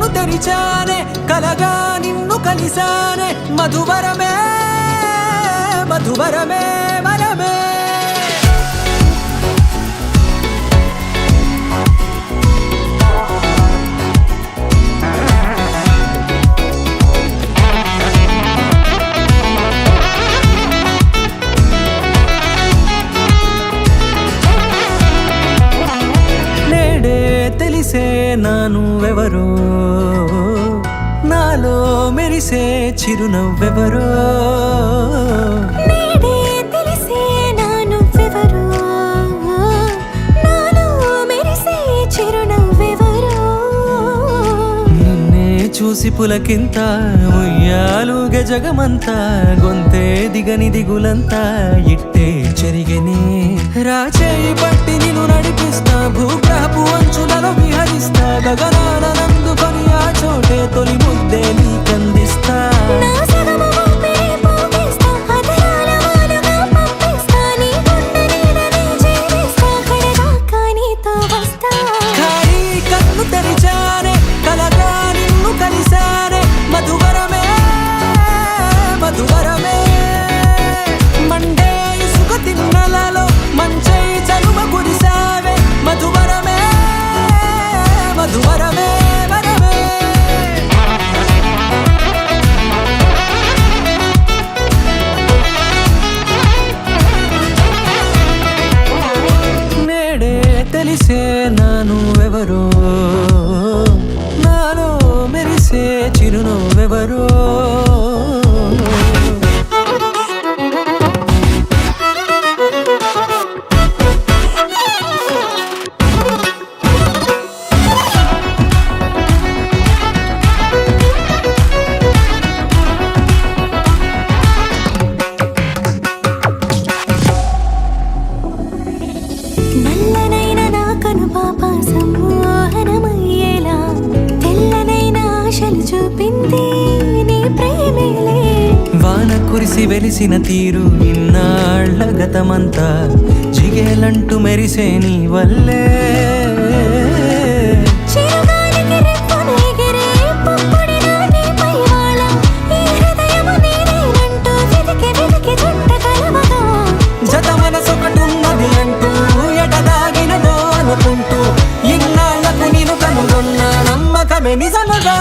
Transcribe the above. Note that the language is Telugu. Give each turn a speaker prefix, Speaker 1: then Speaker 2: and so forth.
Speaker 1: కన్ను తెరిచానే కలగా నిన్ను కలిసానే మధువరమే మధువరమే వరమే తెలిసే నానువెవరో నాలో మెరిసే చిరునవ్వెవరో
Speaker 2: నేడే తెలిసే నానువెవరో నాలో మెరిసే చిరునవ్వెవరో
Speaker 1: నిన్నే చూసి పులకింత ఉయ్యాలుగే జగమంతా గొంతే దిగని దిగులంతా ఇట్టే చెరిగెనే రాచేయి పట్టి నిన్ను నడిపిస్తా భూగ్రహపు అంచులలో విహరిస్తా గగనాన నందుకొని ఆ చోటే తొలి ముద్దే నీకందిస్తా
Speaker 2: నా సగమ ఊపిరి పోగిస్తా అధరాల వాలుగా పంపిస్తా నీ గుండె నీడనే చేరిస్తా కడదాకా నీతో వస్తా
Speaker 1: ఖాళీ కన్ను తెరిచానే కలగా నిన్ను కలిసానే మధువరమే మధువరమే మండే ఇసుక తిన్నలలో మంచై చలువ కురిసావే మధువరమే మధువరమే వరమే నేడే తెలిసే నానువెవరో నాలో మెరిసే చిరునవ్వెవరో
Speaker 2: నల్లనైన నా కనుపాప సమ్మోహనమయ్యేలా తెల్లనైన ఆశలు చూపింది నీ ప్రేమేలే
Speaker 1: వాన కురిసి వెలిసిన తీరు ఇన్నాళ్ల గతమంతా జిగేలంటూ మెరిసే నీ వల్లే
Speaker 2: చిరుగాలికి రెప్పను ఎగిరే పుప్పొడిన నీపై వాళ ఈ హృదయము నీదేనంటూ వెతికి వెతికి చుట్ట కలవగా
Speaker 1: జత మనసొకటున్నది అంటూ ఎటదాగినదో అనుకుంటూ ఇన్నాళ్లకు నేను కనుగొన్న నమ్మకమే నిజముగా